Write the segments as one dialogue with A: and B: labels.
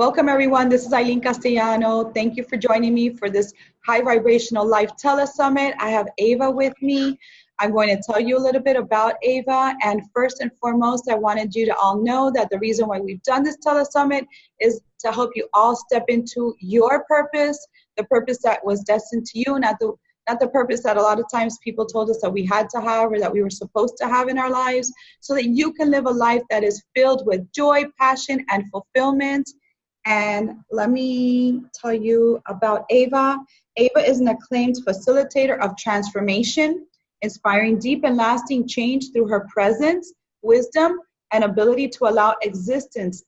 A: Welcome everyone, this is Aileen Castellano. Thank you for joining me for this High Vibrational Life Telesummit. I have Ava with me. I'm going to tell you a little bit about Ava, and first and foremost, I wanted you to all know that the reason why we've done this Telesummit is to help you all step into your purpose, the purpose that was destined to you, not the purpose that a lot of times people told us that we had to have or that we were supposed to have in our lives, so that you can live a life that is filled with joy, passion, and fulfillment. And let me tell you about Ava. Ava is an acclaimed facilitator of transformation, inspiring deep and lasting change through her presence, wisdom, and ability to allow existence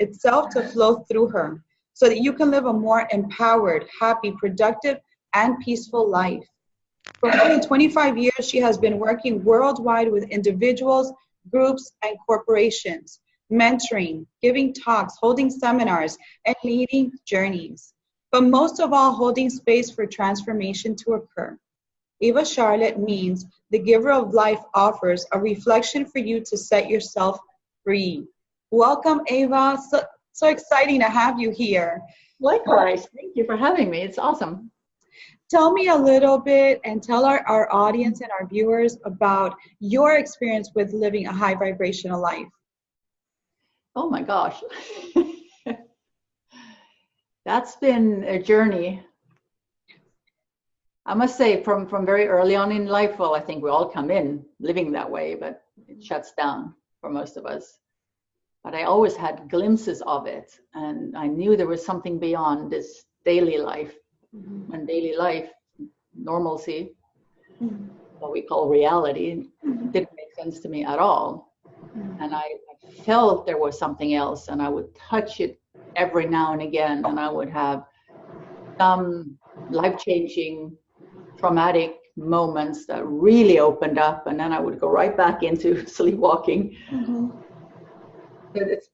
A: itself to flow through her, so that you can live a more empowered, happy, productive, and peaceful life. For more than 25 years, she has been working worldwide with individuals, groups, and corporations, mentoring, giving talks, holding seminars, and leading journeys, but most of all, holding space for transformation to occur. Ava Charlotte means the giver of life offers a reflection for you to set yourself free. Welcome, Ava. So exciting to have you here.
B: Likewise. Thank you for having me. It's awesome.
A: Tell me a little bit and tell our audience and our viewers about your experience with living a high vibrational life.
B: Oh my gosh. That's been a journey. I must say from very early on in life, well, I think we all come in living that way, but it shuts down for most of us. But I always had glimpses of it, and I knew there was something beyond this daily life. Mm-hmm. And daily life, normalcy, mm-hmm. what we call reality, mm-hmm. didn't make sense to me at all. Mm-hmm. And I felt there was something else, and I would touch it every now and again, and I would have some life-changing traumatic moments that really opened up, and then I would go right back into sleepwalking. Mm-hmm. But it's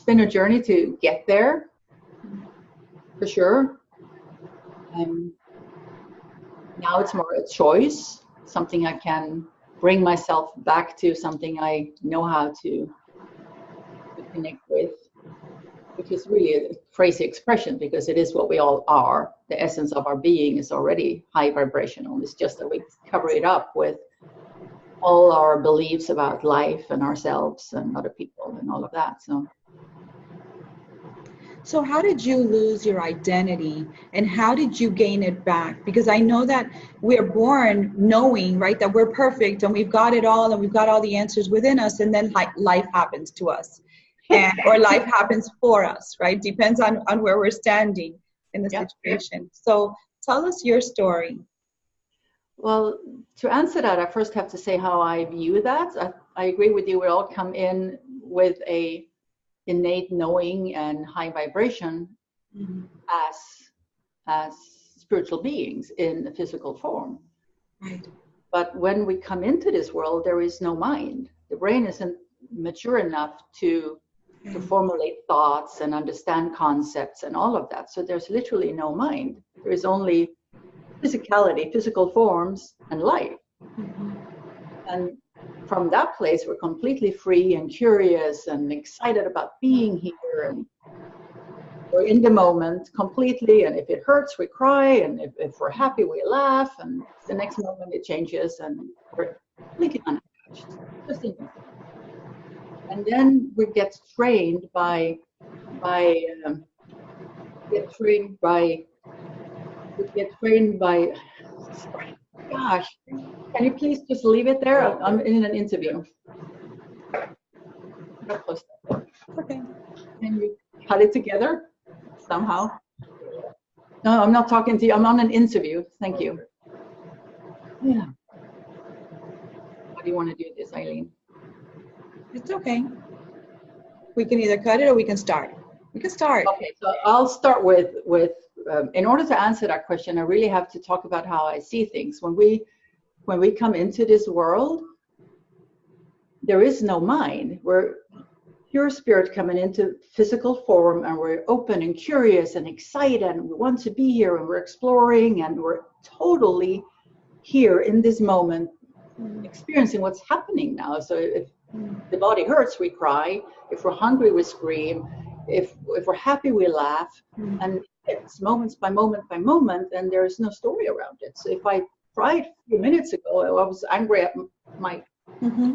B: been a journey to get there, for sure. And now it's more a choice, something I can bring myself back to, something I know how to connect with, which is really a crazy expression because it is what we all are. The essence of our being is already high vibrational. It's just that we cover it up with all our beliefs about life and ourselves and other people and all of that.
A: So how did you lose your identity and how did you gain it back? Because I know that we're born knowing, right, that we're perfect and we've got it all and we've got all the answers within us, and then life happens to us. Or life happens for us, right? Depends on where we're standing in the situation. So tell us your story.
B: Well, to answer that, I first have to say how I view that. I agree with you. We all come in with a innate knowing and high vibration mm-hmm. as spiritual beings in a physical form.
A: Right.
B: But when we come into this world, there is no mind. The brain isn't mature enough to formulate thoughts and understand concepts and all of that. So there's literally no mind. There is only physicality, physical forms, and life. Mm-hmm. And from that place, we're completely free and curious and excited about being here. And we're in the moment completely. And if it hurts, we cry. And if we're happy, we laugh. And the next moment it changes and we're completely unattached. Just in And then we get trained by sorry, gosh, can you please just leave it there? I'm in an interview.
A: Okay.
B: Can you cut it together somehow? No, I'm not talking to you. I'm on an interview. Thank you. Yeah. How do you want to do this, Aileen?
A: It's okay. We can either cut it or we can start. We can start.
B: Okay, so I'll start with in order to answer that question, I really have to talk about how I see things. When we come into this world, there is no mind. We're pure spirit coming into physical form, and we're open and curious and excited, and we want to be here, and we're exploring, and we're totally here in this moment, experiencing what's happening now. So if the body hurts, we cry. If we're hungry, we scream. if we're happy, we laugh, and it's moments by moment by moment, and there's no story around it. So if I cried a few minutes ago, I was angry at my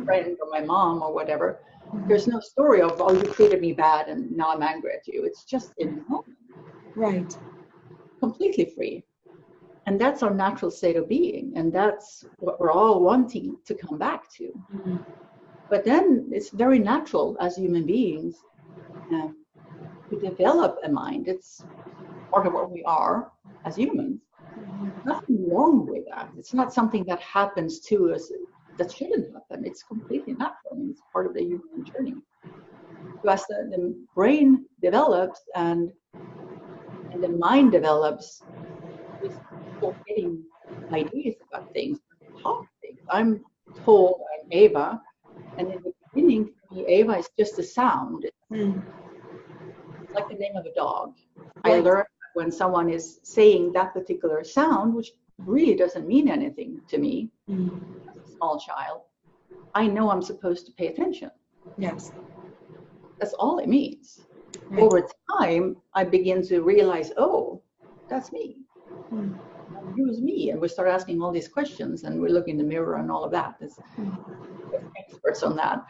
B: friend or my mom or whatever. There's no story of, oh, you treated me bad and now I'm angry at you. It's just in the moment.
A: Right.
B: Completely free. And that's our natural state of being. And that's what we're all wanting to come back to. But then it's very natural as human beings to develop a mind. It's part of what we are as humans. Nothing wrong with that. It's not something that happens to us that shouldn't happen. It's completely natural. I mean, it's part of the human journey. So as the brain develops and the mind develops, we start getting ideas about things, talk things. I'm told I'm Ava, and in the beginning, for me, Ava is just a sound. It's like the name of a dog. I learned when someone is saying that particular sound, which really doesn't mean anything to me, as a small child, I know I'm supposed to pay attention.
A: Yes.
B: That's all it means. Right. Over time, I begin to realize, oh, that's me. Who's me? And we start asking all these questions, and we look in the mirror and all of that. There's experts on that.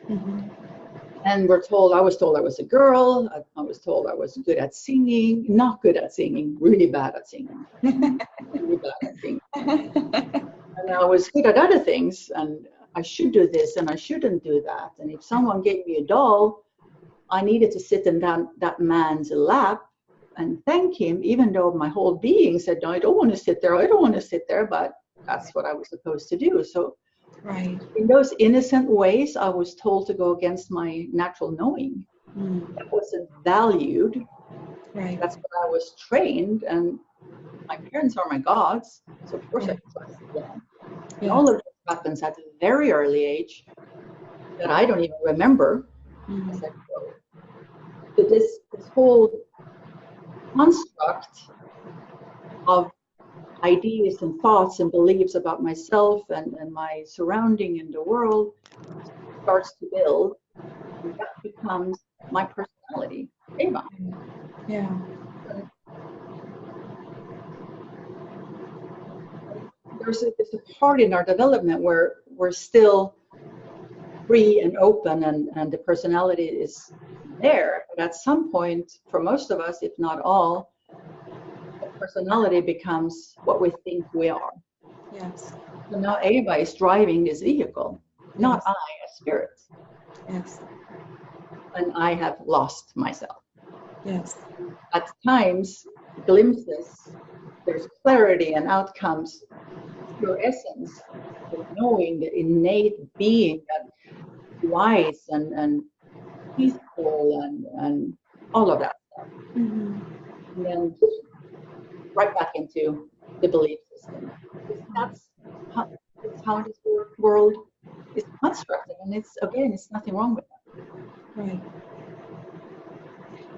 B: And I was told I was a girl. I was told I was good at singing, not good at singing, really bad at singing. Really bad at singing. And I was good at other things, and I should do this and I shouldn't do that. And if someone gave me a doll, I needed to sit in that man's lap and thank him, even though my whole being said, no, I don't want to sit there. I don't want to sit there, but that's what I was supposed to do. So
A: right.
B: In those innocent ways, I was told to go against my natural knowing. That wasn't valued.
A: Right.
B: That's what I was trained, and my parents are my gods, so of course I trust them. And all of this happens at a very early age that I don't even remember. As I grow. So this whole construct of ideas and thoughts and beliefs about myself and my surrounding in the world starts to build, and that becomes my personality, Ava.
A: Yeah.
B: There's a part in our development where we're still free and open, and the personality is there. But at some point, for most of us, if not all, the personality becomes what we think we are.
A: Yes.
B: So now Ava is driving this vehicle, not I, a spirit.
A: Yes.
B: And I have lost myself.
A: Yes.
B: At times, glimpses, there's clarity and outcomes, your essence, the knowing, the innate being that wise and peaceful and all of that stuff. And then right back into the belief system. That's how this world is constructed, and it's nothing wrong with that.
A: Right.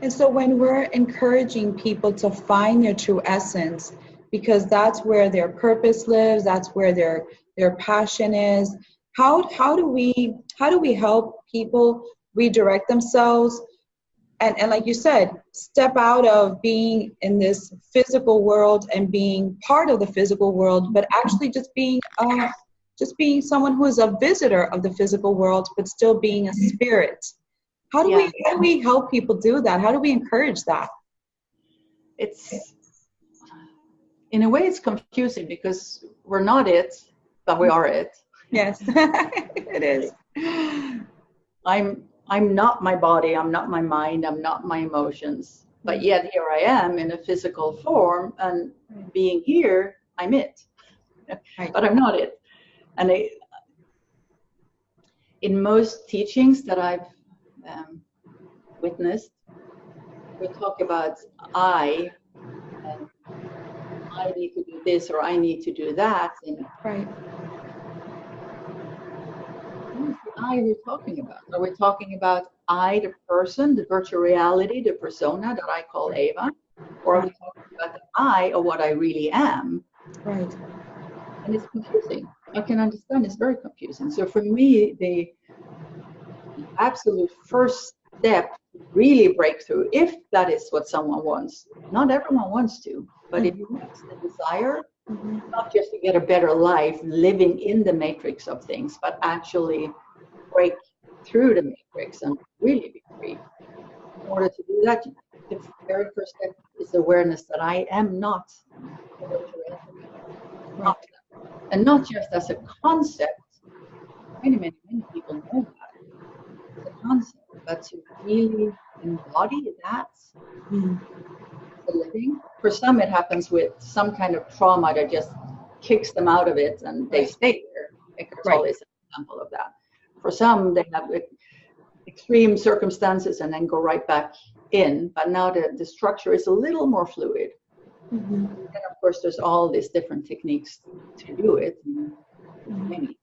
A: And so when we're encouraging people to find their true essence, because that's where their purpose lives, that's where their passion is, how do we help people redirect themselves and like you said, step out of being in this physical world and being part of the physical world, but actually just being someone who is a visitor of the physical world, but still being a spirit? How do we help people do that? How do we encourage that?
B: It's, in a way, it's confusing because we're not it, but we are it.
A: Yes, it is.
B: I'm not my body, I'm not my mind, I'm not my emotions, but yet here I am in a physical form, and being here, I'm it, but I'm not it. And in most teachings that I've witnessed, we talk about I, and I need to do this or I need to do that. And
A: right.
B: What is the I we're talking about? Are we talking about I, the person, the virtual reality, the persona that I call Ava? Or are we talking about the I, or what I really am?
A: Right.
B: And it's confusing. I can understand it's very confusing. So for me, the absolute first step to really break through, if that is what someone wants. Not everyone wants to, but if it's the desire, not just to get a better life living in the matrix of things, but actually break through the matrix and really be free. In order to do that, the very first step is awareness that I am not a virtual entity. Not that. And not just as a concept. Many people know that it's a concept, but to really embody that the living. For some, it happens with some kind of trauma that just kicks them out of it and they stay there. Eckhart Tolle is an example of that. For some, they have extreme circumstances and then go right back in, but now the structure is a little more fluid. And of course, there's all these different techniques to do it. Many.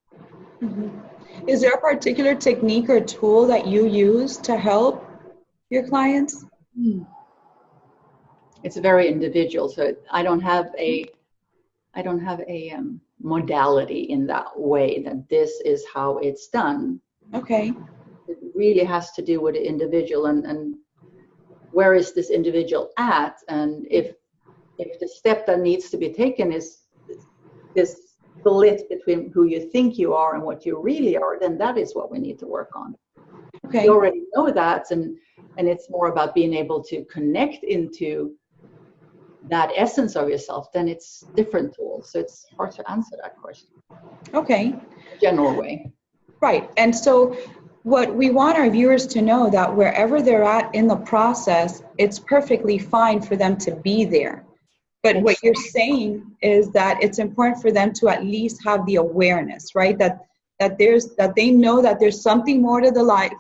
A: Is there a particular technique or tool that you use to help your clients?
B: It's very individual, so I don't have a modality in that way that this is how it's done.
A: Okay.
B: It really has to do with the individual and where is this individual at, and if the step that needs to be taken is this split between who you think you are and what you really are, then that is what we need to work on.
A: Okay.
B: You already know that, and it's more about being able to connect into that essence of yourself, then it's different tools. So it's hard to answer that question.
A: Okay.
B: General way.
A: Right. And so what we want our viewers to know that wherever they're at in the process, it's perfectly fine for them to be there. But what you're saying is that it's important for them to at least have the awareness, right? That they know that there's something more to the life.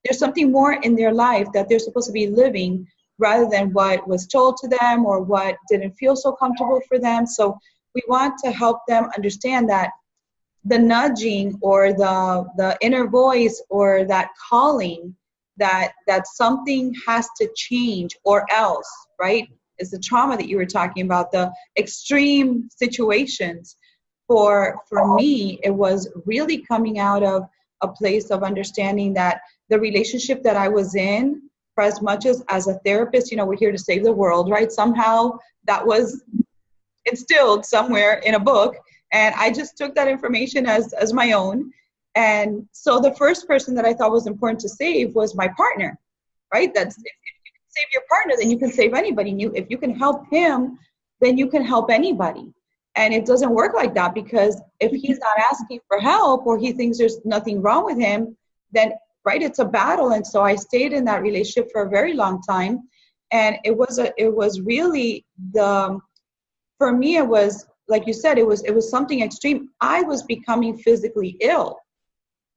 A: There's something more in their life that they're supposed to be living, rather than what was told to them or what didn't feel so comfortable for them. So we want to help them understand that the nudging or the inner voice or that calling, that something has to change or else, right? Is the trauma that you were talking about, the extreme situations. For me, it was really coming out of a place of understanding that the relationship that I was in, for as much as a therapist, we're here to save the world, right? Somehow that was instilled somewhere in a book, and I just took that information as my own. And so the first person that I thought was important to save was my partner, right? That's, if you can save your partner, then you can save anybody. If you can help him, then you can help anybody. And it doesn't work like that, because if he's not asking for help or he thinks there's nothing wrong with him, then right, it's a battle. And so I stayed in that relationship for a very long time. And it was really for me, it was, like you said, it was something extreme. I was becoming physically ill.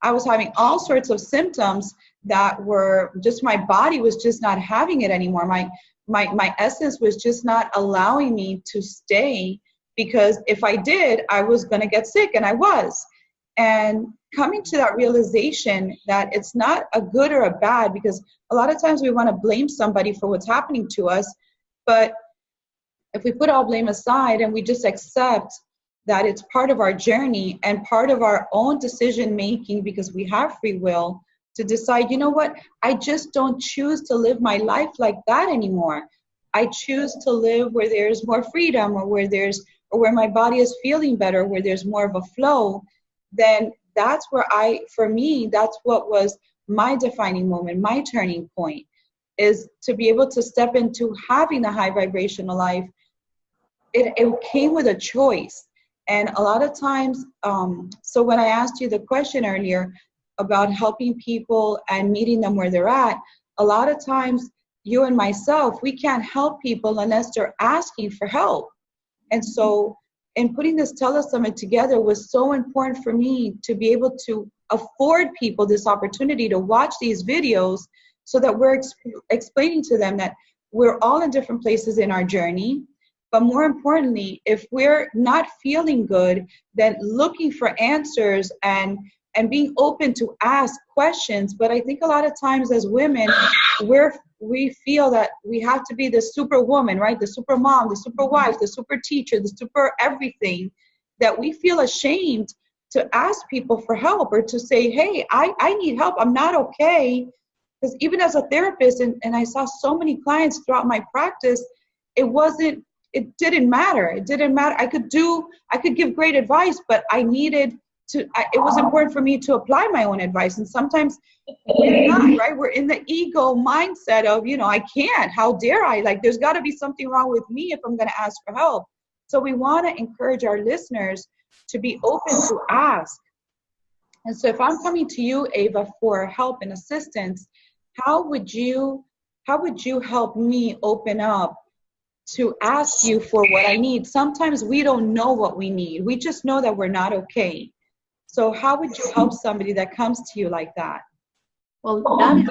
A: I was having all sorts of symptoms that were just, my body was just not having it anymore. My essence was just not allowing me to stay, because if I did, I was going to get sick, and I was. And coming to that realization that it's not a good or a bad, because a lot of times we want to blame somebody for what's happening to us. But if we put all blame aside and we just accept that it's part of our journey and part of our own decision making, because we have free will to decide, you know what, I just don't choose to live my life like that anymore. I choose to live where there's more freedom, or where my body is feeling better, where there's more of a flow. Then that's where for me, that's what was my defining moment, my turning point, is to be able to step into having a high vibrational life. It came with a choice. And a lot of times, so when I asked you the question earlier about helping people and meeting them where they're at, a lot of times you and myself, we can't help people unless they're asking for help. And so in putting this Telesummit together was so important for me to be able to afford people this opportunity to watch these videos, so that we're explaining to them that we're all in different places in our journey. But more importantly, if we're not feeling good, then looking for answers and being open to ask questions. But I think a lot of times as women, we feel that we have to be the superwoman, right? The super mom, the super wife, the super teacher, the super everything, that we feel ashamed to ask people for help, or to say, hey, I need help. I'm not okay. because even as a therapist, and I saw so many clients throughout my practice, it didn't matter. It didn't matter. I could give great advice, but it was important for me to apply my own advice. And sometimes we're not, right? We're in the ego mindset of, I can't, how dare I? Like, there's got to be something wrong with me if I'm going to ask for help. So we want to encourage our listeners to be open to ask. And so if I'm coming to you, Ava, for help and assistance, how would you help me open up to ask you for what I need? Sometimes we don't know what we need. We just know that we're not okay. So how would you help somebody that comes to you like that?
B: Well, that is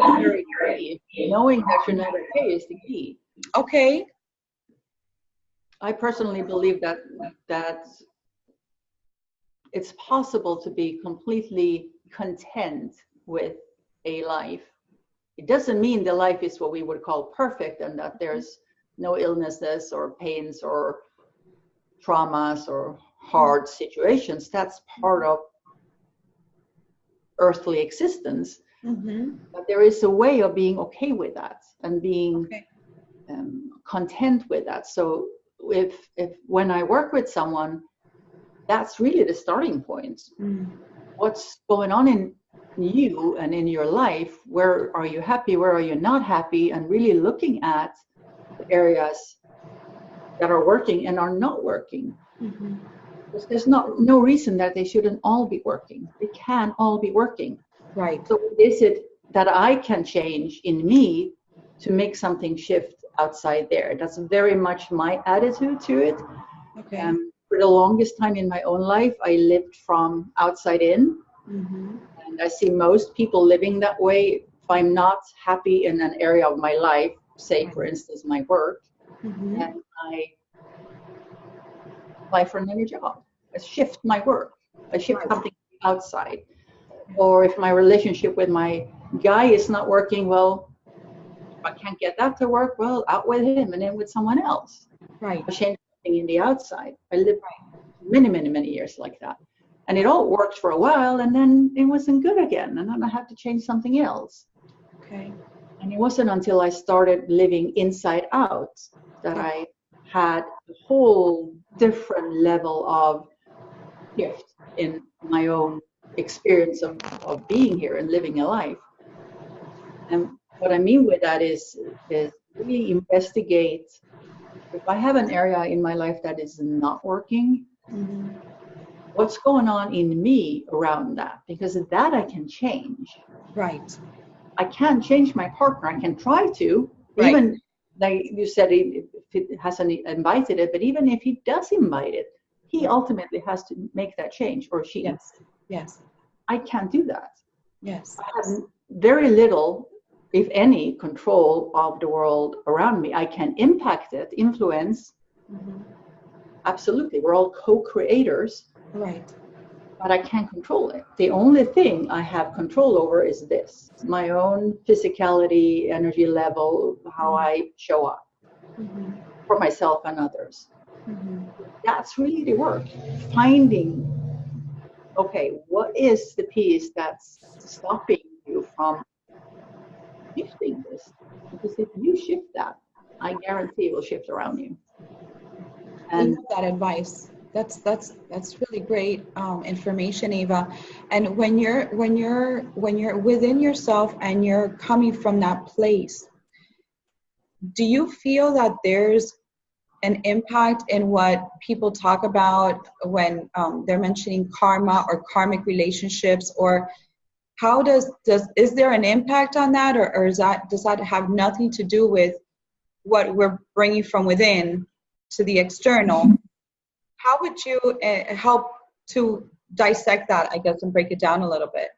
B: very key. Knowing that you're not okay is the key.
A: Okay.
B: I personally believe that it's possible to be completely content with a life. It doesn't mean the life is what we would call perfect and that there's no illnesses or pains or traumas or hard situations. That's part of earthly existence. Mm-hmm. But there is a way of being okay with that and being content with that. So if when I work with someone, that's really the starting point. What's going on in you and in your life? Where are you happy? Where are you not happy? And really looking at the areas that are working and are not working. Mm-hmm. Because there's no reason that they shouldn't all be working. They can all be working.
A: Right.
B: So what is it that I can change in me to make something shift outside there? That's very much my attitude to it. Okay. For the longest time in my own life, I lived from outside in. Mm-hmm. And I see most people living that way. If I'm not happy in an area of my life, say, for instance, my work, mm-hmm. and I apply for another job. I shift my work. I shift something outside. Or if my relationship with my guy is not working well, if I can't get that to work, well, out with him and in with someone else.
A: Right.
B: I change something in the outside. I lived many years like that. And it all worked for a while, and then it wasn't good again. And then I had to change something else.
A: Okay.
B: And it wasn't until I started living inside out that I had a whole different level of shift in my own experience of being here and living a life. And what I mean with that is really investigate if I have an area in my life that is not working, mm-hmm. what's going on in me around that? Because that I can change.
A: Right.
B: I can't change my partner. I can try to, even like you said, if it hasn't invited it, but even if he does invite it, he ultimately has to make that change, or she.
A: Yes.
B: I can't do that.
A: Yes.
B: I have very little, if any, control of the world around me. I can impact it, influence. Mm-hmm. Absolutely. We're all co-creators.
A: Right.
B: But I can't control it. The only thing I have control over is this, my own physicality, energy level, how I show up for myself and others. Mm-hmm. That's really the work. Finding, okay, what is the piece that's stopping you from shifting this? Because if you shift that, I guarantee it will shift around you.
A: And that advice. That's really great information, Ava. And when you're within yourself and you're coming from that place, do you feel that there's an impact in what people talk about when they're mentioning karma or karmic relationships, or how is there an impact on that, or does that have nothing to do with what we're bringing from within to the external? How would you help to dissect that, I guess, and break it down a little bit?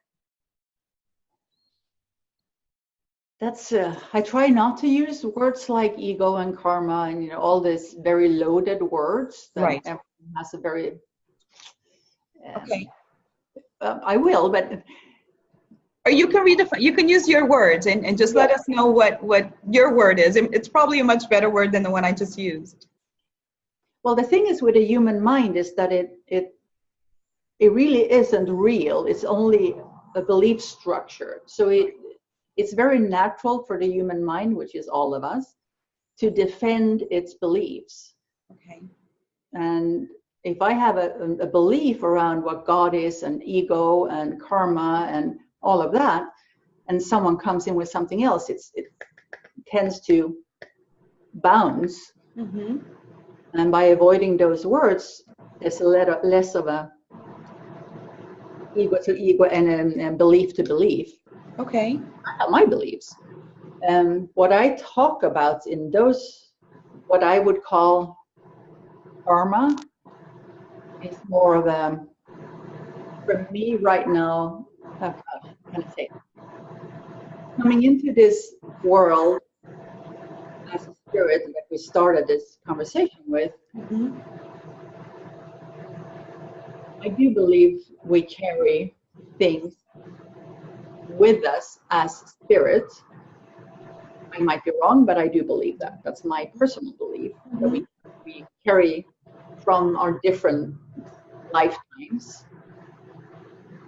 B: That's I try not to use words like ego and karma and all these very loaded words that everyone has a very I will, but
A: or you can you can use your words and just let us know what your word is. It's probably a much better word than the one I just used.
B: Well, the thing is with the human mind is that it really isn't real. It's only a belief structure. So it's very natural for the human mind, which is all of us, to defend its beliefs.
A: Okay.
B: And if I have a belief around what God is and ego and karma and all of that, and someone comes in with something else, it tends to bounce.
A: Mm-hmm.
B: And by avoiding those words, there's less of a ego to ego and a belief to belief.
A: Okay.
B: I have my beliefs. And what I talk about in those, what I would call karma, is more of a, for me right now, how can I say, coming into this world as a spirit that we started this conversation with,
A: Mm-hmm.
B: I do believe we carry things with us as spirit. I might be wrong, but I do believe that. That's my personal belief, that we carry from our different lifetimes.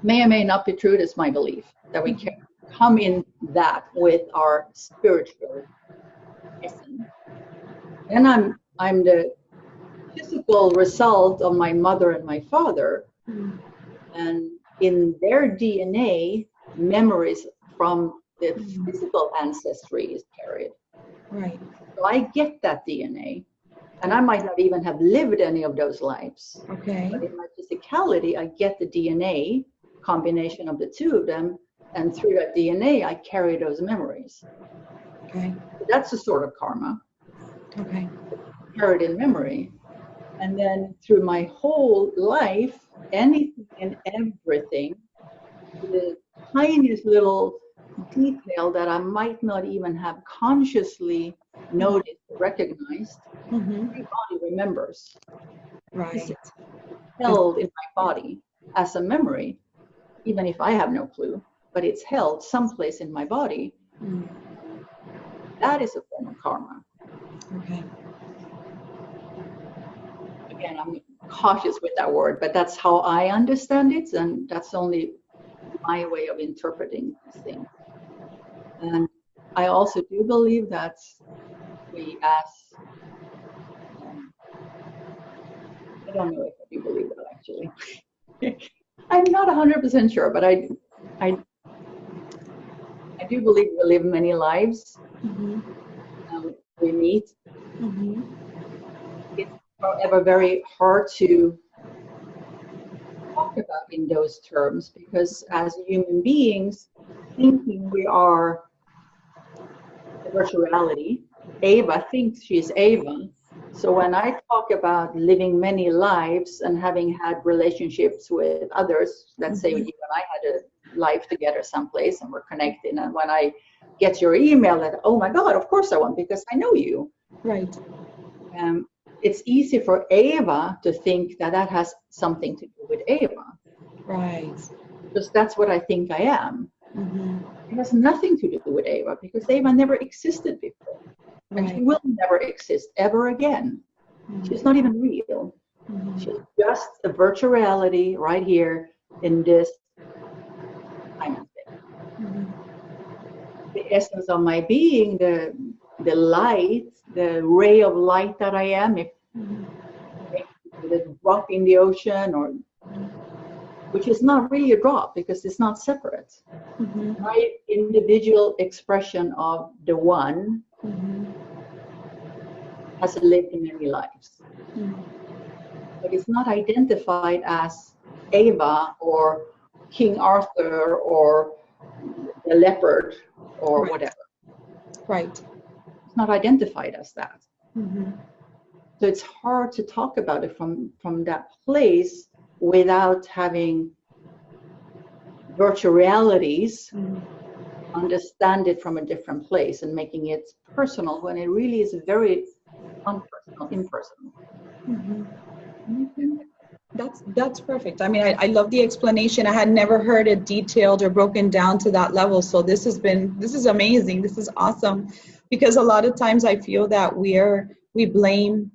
B: May or may not be true, that's my belief, that we can come in that with our spiritual essence. And I'm the physical result of my mother and my father, and in their DNA, memories from the physical ancestry is carried.
A: Right.
B: So I get that DNA, and I might not even have lived any of those lives.
A: Okay.
B: But in my physicality, I get the DNA combination of the two of them, and through that DNA, I carry those memories.
A: Okay.
B: So that's a sort of karma,
A: Okay.
B: carried in memory. And then through my whole life, anything and everything, the tiniest little detail that I might not even have consciously noticed or recognized,
A: Mm-hmm.
B: my body remembers.
A: Right.
B: It's held in my body as a memory, even if I have no clue, but it's held someplace in my body.
A: Mm.
B: That is a form of karma.
A: Okay.
B: Again, I'm cautious with that word, but that's how I understand it, and that's only my way of interpreting this thing. And I also do believe that we as, I don't know if I do believe that actually. I'm not 100% sure, but I do believe we live many lives.
A: Mm-hmm.
B: We meet.
A: Mm-hmm.
B: It's however very hard to talk about in those terms, because as human beings, thinking we are the virtual reality, Ava thinks she's Ava. So when I talk about living many lives and having had relationships with others, let's say you and I had a life together someplace and we're connected, and when I get your email that, oh my God, of course I want, because I know you.
A: Right.
B: It's easy for Ava to think that that has something to do with Ava.
A: Right.
B: Because that's what I think I am.
A: Mm-hmm.
B: It has nothing to do with Ava, because Ava never existed before.
A: Right.
B: And she will never exist ever again.
A: Mm-hmm.
B: She's not even real.
A: Mm-hmm.
B: She's just a virtual reality right here in this time.
A: Mm-hmm.
B: The essence of my being, the light, the ray of light that I am, if the drop in the ocean, or which is not really a drop because it's not separate.
A: Mm-hmm.
B: My individual expression of the one has lived many lives.
A: Mm-hmm.
B: But it's not identified as Ava or King Arthur or the leopard or
A: Right.
B: whatever.
A: Right.
B: It's not identified as that.
A: Mm-hmm.
B: So it's hard to talk about it from that place without having virtual realities understand it from a different place and making it personal, when it really is very unpersonal, impersonal.
A: Mm-hmm. That's perfect. I mean, I love the explanation. I had never heard it detailed or broken down to that level. So this is amazing. This is awesome, because a lot of times I feel that we blame,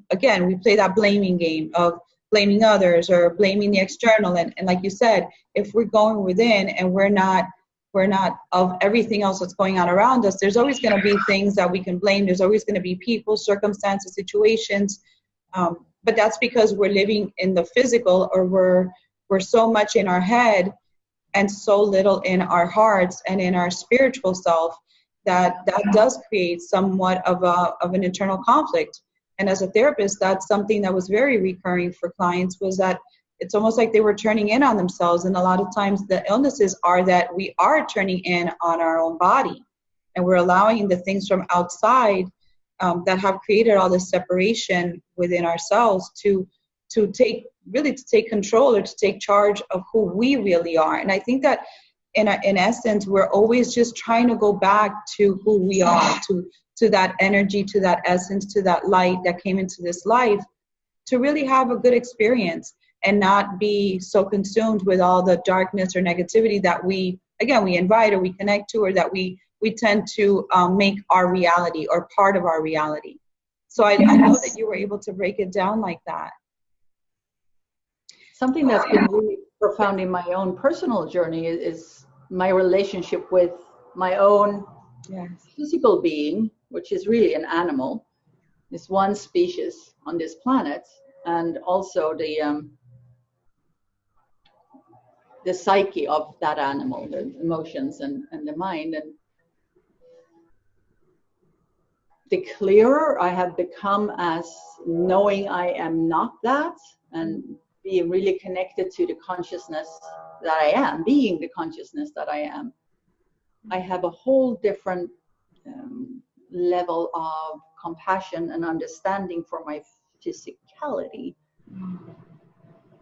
A: again, we play that blaming game of blaming others or blaming the external. And like you said, if we're going within and we're not we're not of everything else that's going on around us, there's always going to be things that we can blame. There's always going to be people, circumstances, situations. But that's because we're living in the physical, or we're so much in our head and so little in our hearts and in our spiritual self, that does create somewhat of an internal conflict. And as a therapist, that's something that was very recurring for clients, was that it's almost like they were turning in on themselves. And a lot of times the illnesses are that we are turning in on our own body, and we're allowing the things from outside that have created all this separation within ourselves to take control, or to take charge of who we really are. And I think that in essence, we're always just trying to go back to who we are, to that energy, to that essence, to that light that came into this life, to really have a good experience and not be so consumed with all the darkness or negativity that we invite, or we connect to, or that we tend to make our reality or part of our reality. So I know that you were able to break it down like that.
B: Something that's been really profound in my own personal journey is my relationship with my own physical being, which is really an animal. It's one species on this planet, and also the psyche of that animal, the emotions and the mind. And the clearer I have become as knowing I am not that, and being really connected to the consciousness that I am, being the consciousness that I am, I have a whole different level of compassion and understanding for my physicality.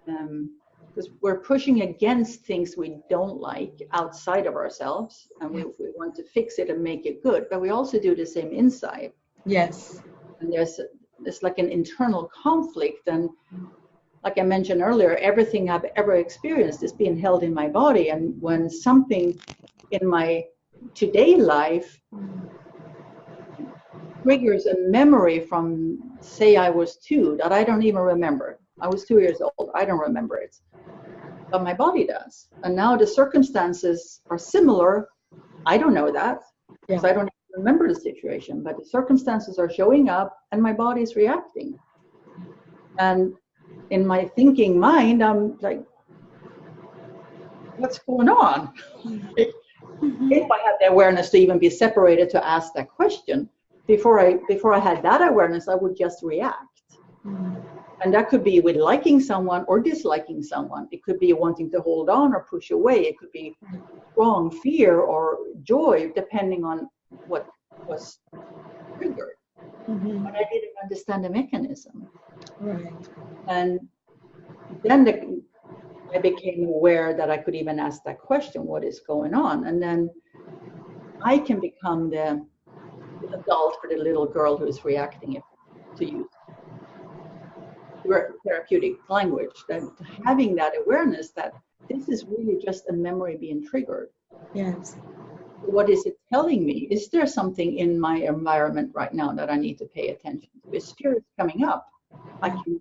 B: Because we're pushing against things we don't like outside of ourselves, and we want to fix it and make it good, but we also do the same inside.
A: Yes.
B: And there's like an internal conflict, and like I mentioned earlier, everything I've ever experienced is being held in my body, and when something in my today life triggers a memory from, say, I was 2, that I don't even remember. I was 2 years old, I don't remember it, but my body does. And now the circumstances are similar. I don't know that, because I don't even remember the situation, but the circumstances are showing up and my body is reacting. And in my thinking mind, I'm like, what's going on? If I had the awareness to even be separated to ask that question, before I had that awareness, I would just react. And that could be with liking someone or disliking someone. It could be wanting to hold on or push away. It could be strong fear or joy, depending on what was triggered. But I didn't understand the mechanism.
A: Right.
B: And then I became aware that I could even ask that question, what is going on? And then I can become the adult for the little girl who is reacting to you. Therapeutic language, that having that awareness that this is really just a memory being triggered.
A: Yes.
B: What is it telling me? Is there something in my environment right now that I need to pay attention to? Is fear coming up? I can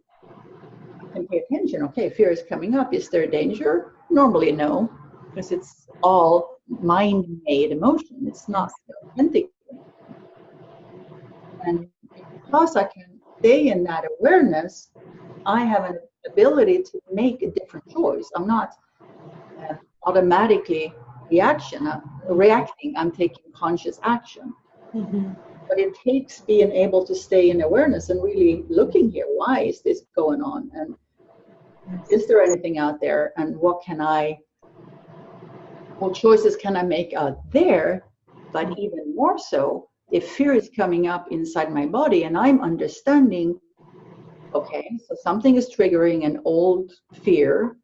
B: pay attention. Okay, fear is coming up. Is there danger? Normally no, because it's all mind-made emotion. It's not authentic. And because I can stay in that awareness, I have an ability to make a different choice. I'm not automatically reacting. I'm taking conscious action. But it takes being able to stay in awareness and really looking here. Why is this going on? And is there anything out there? And what choices can I make out there? But even more so, if fear is coming up inside my body and I'm understanding, okay, so something is triggering an old fear.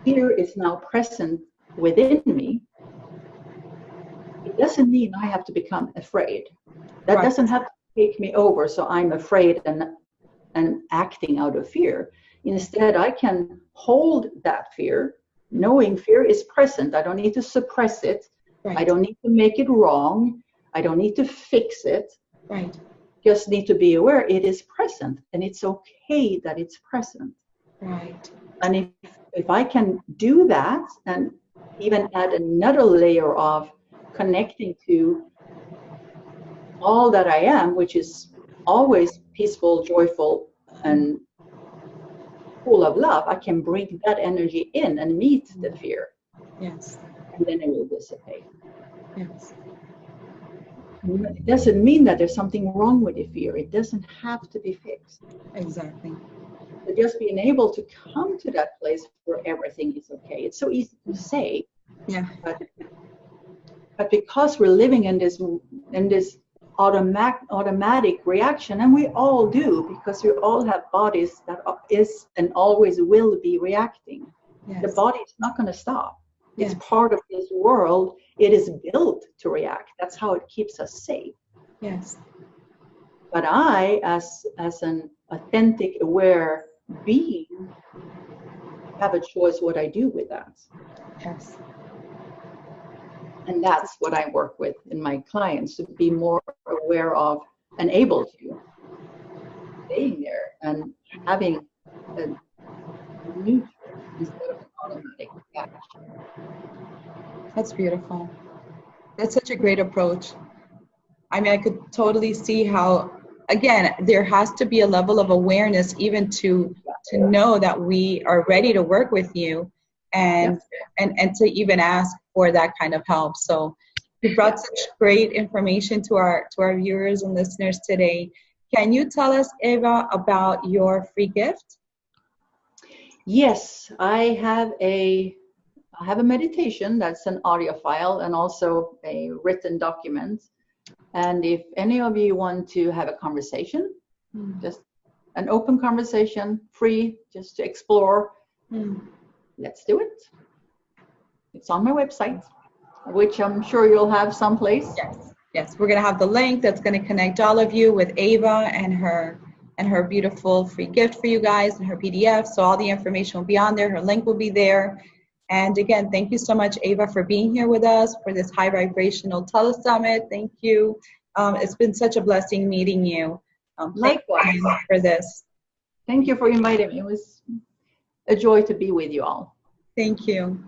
B: Fear is now present within me. It doesn't mean I have to become afraid. That doesn't have to take me over, so I'm afraid and acting out of fear. Instead, I can hold that fear, knowing fear is present. I don't need to suppress it. I don't need to make it wrong. I don't need to fix it. Just need to be aware it is present, and it's okay that it's present. And if I can do that and even add another layer of connecting to all that I am, which is always peaceful, joyful, and full of love, I can bring that energy in and meet the fear.
A: Yes.
B: And then it will dissipate.
A: Yes.
B: It doesn't mean that there's something wrong with the fear. It doesn't have to be fixed.
A: Exactly.
B: But just being able to come to that place where everything is okay. It's so easy to say,
A: Yeah.
B: but because we're living in this automatic reaction, and we all do, because we all have bodies that is and always will be reacting.
A: Yes.
B: The body is not going to stop.
A: Yes.
B: It's part of this world. It is built to react. That's how it keeps us safe.
A: Yes.
B: But I, as an authentic, aware being, have a choice what I do with that.
A: Yes.
B: And that's what I work with in my clients, to be more aware of and able to staying there and having a neutral instead of an automatic reaction.
A: That's beautiful. That's such a great approach. I mean, I could totally see how, again, there has to be a level of awareness even to know that we are ready to work with you and to even ask for that kind of help. So you brought such great information to our viewers and listeners today. Can you tell us, Eva, about your free gift?
B: Yes, I have a meditation that's an audio file and also a written document. And if any of you want to have a conversation, just an open conversation, free, just to explore, let's do it. It's on my website, which I'm sure you'll have someplace.
A: Yes, we're going to have the link that's going to connect all of you with Eva and her beautiful free gift for you guys and her PDF. So all the information will be on there. Her link will be there. And again, thank you so much, Eva, for being here with us for this High Vibrational Telesummit. Thank you. It's been such a blessing meeting you.
B: Likewise.
A: For this.
B: Thank you for inviting me. It was a joy to be with you all.
A: Thank you.